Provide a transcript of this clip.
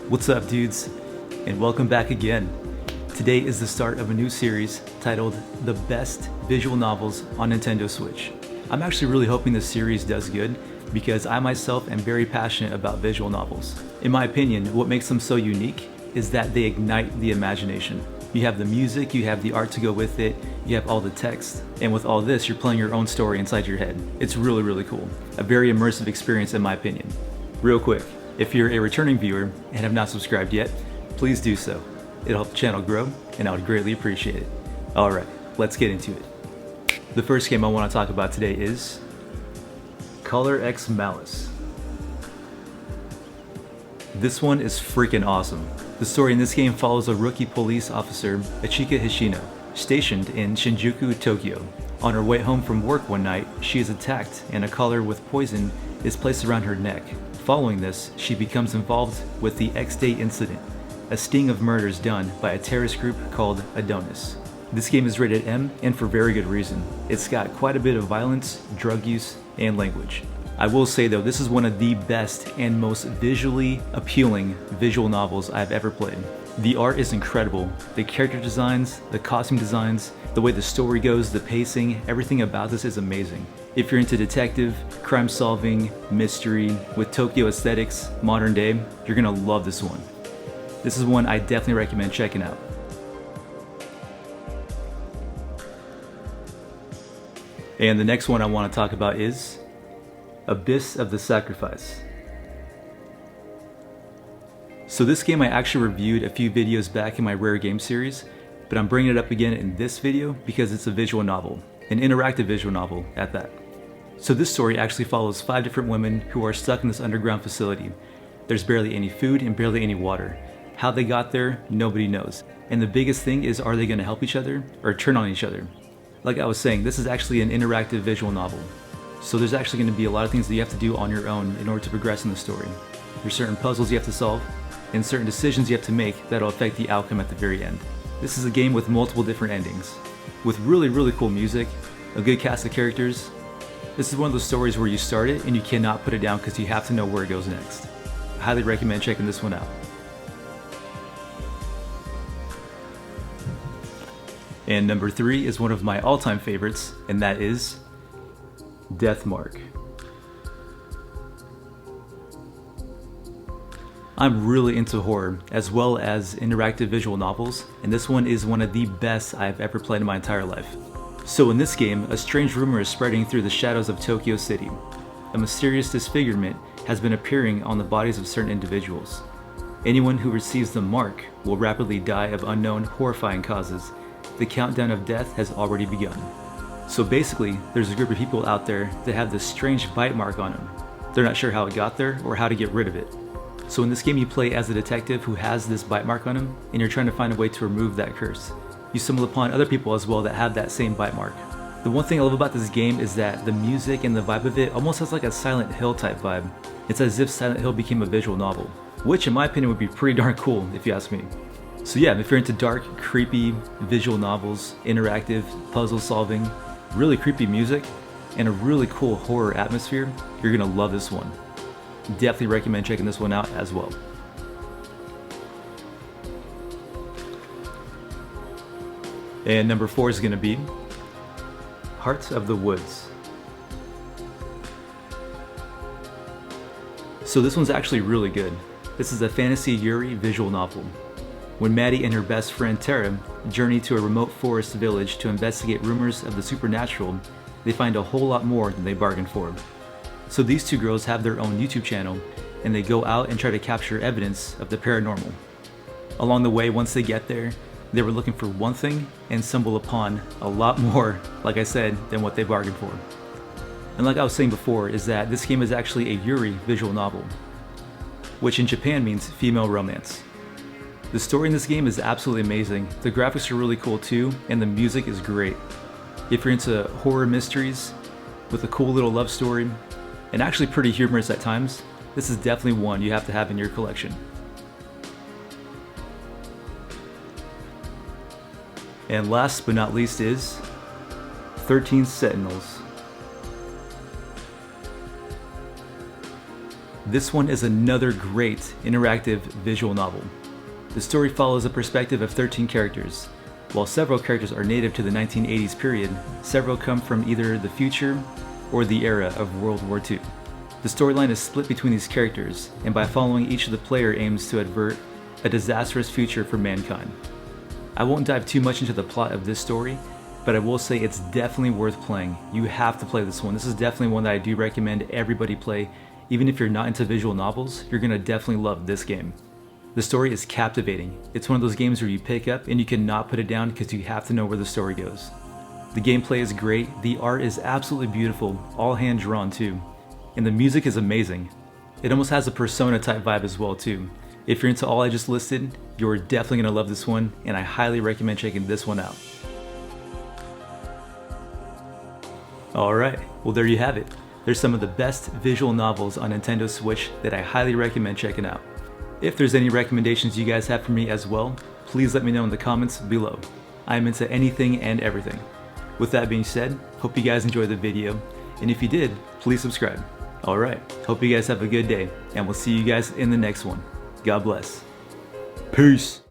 What's up, dudes? And welcome back again. Today is the start of a new series titled The Best Visual Novels on Nintendo Switch. I'm actually really hoping this series does good because I myself am very passionate about visual novels. In my opinion, what makes them so unique is that they ignite the imagination. You have the music, you have the art to go with it, you have all the text, and with all this, you're playing your own story inside your head. It's really, really cool. A very immersive experience in my opinion. Real quick, if you're a returning viewer and have not subscribed yet, please do so. It'll help the channel grow, and I would greatly appreciate it. Alright, let's get into it. The first game I want to talk about today is X Malice. This one is freaking awesome. The story in this game follows a rookie police officer, Achika Hishino, stationed in Shinjuku, Tokyo. On her way home from work one night, she is attacked and a collar with poison is placed around her neck. Following this, she becomes involved with the X-Day incident, a sting of murders done by a terrorist group called Adonis. This game is rated M, and for very good reason. It's got quite a bit of violence, drug use, and language. I will say though, this is one of the best and most visually appealing visual novels I've ever played. The art is incredible. The character designs, the costume designs, the way the story goes, the pacing, everything about this is amazing. If you're into detective, crime solving, mystery, with Tokyo aesthetics, modern day, you're gonna love this one. This is one I definitely recommend checking out. And the next one I want to talk about is Abyss of the Sacrifice. So this game I actually reviewed a few videos back in my Rare Game series, but I'm bringing it up again in this video because it's a visual novel, an interactive visual novel at that. So this story actually follows 5 different women who are stuck in this underground facility. There's barely any food and barely any water. How they got there, nobody knows. And the biggest thing is, are they going to help each other or turn on each other? Like I was saying, this is actually an interactive visual novel. So there's actually going to be a lot of things that you have to do on your own in order to progress in the story. There's certain puzzles you have to solve and certain decisions you have to make that'll affect the outcome at the very end. This is a game with multiple different endings, with really, really cool music, a good cast of characters. This is one of those stories where you start it and you cannot put it down because you have to know where it goes next. I highly recommend checking this one out. And number 3 is one of my all-time favorites, and that is Deathmark. I'm really into horror, as well as interactive visual novels, and this one is one of the best I've ever played in my entire life. So in this game, a strange rumor is spreading through the shadows of Tokyo City. A mysterious disfigurement has been appearing on the bodies of certain individuals. Anyone who receives the mark will rapidly die of unknown, horrifying causes. The countdown of death has already begun. So basically, there's a group of people out there that have this strange bite mark on them. They're not sure how it got there or how to get rid of it. So in this game you play as a detective who has this bite mark on him, and you're trying to find a way to remove that curse. You stumble upon other people as well that have that same bite mark. The one thing I love about this game is that the music and the vibe of it almost has like a Silent Hill type vibe. It's as if Silent Hill became a visual novel, which in my opinion would be pretty darn cool if you ask me. So yeah, if you're into dark, creepy visual novels, interactive, puzzle solving, really creepy music, and a really cool horror atmosphere, you're gonna love this one. Definitely recommend checking this one out as well. And number 4 is gonna be Heart of the Woods. So this one's actually really good. This is a fantasy Yuri visual novel. When Maddie and her best friend Tara journey to a remote forest village to investigate rumors of the supernatural, they find a whole lot more than they bargained for. So these 2 girls have their own YouTube channel, and they go out and try to capture evidence of the paranormal. Along the way, once they get there, they were looking for one thing and stumble upon a lot more, like I said, than what they bargained for. And like I was saying before, is that this game is actually a Yuri visual novel, which in Japan means female romance. The story in this game is absolutely amazing. The graphics are really cool too, and the music is great. If you're into horror mysteries with a cool little love story, and actually pretty humorous at times, this is definitely one you have to have in your collection. And last but not least is 13 Sentinels. This one is another great interactive visual novel. The story follows a perspective of 13 characters. While several characters are native to the 1980s period, several come from either the future or the era of World War II. The storyline is split between these characters, and by following each of the player aims to avert a disastrous future for mankind. I won't dive too much into the plot of this story, but I will say it's definitely worth playing. You have to play this one. This is definitely one that I do recommend everybody play. Even if you're not into visual novels, you're gonna definitely love this game. The story is captivating. It's one of those games where you pick up and you cannot put it down because you have to know where the story goes. The gameplay is great, the art is absolutely beautiful, all hand drawn too, and the music is amazing. It almost has a Persona type vibe as well too. If you're into all I just listed, you're definitely gonna love this one, and I highly recommend checking this one out. Alright, well there you have it. There's some of the best visual novels on Nintendo Switch that I highly recommend checking out. If there's any recommendations you guys have for me as well, please let me know in the comments below. I am into anything and everything. With that being said, hope you guys enjoyed the video, and if you did, please subscribe. Alright, hope you guys have a good day, and we'll see you guys in the next one. God bless. Peace.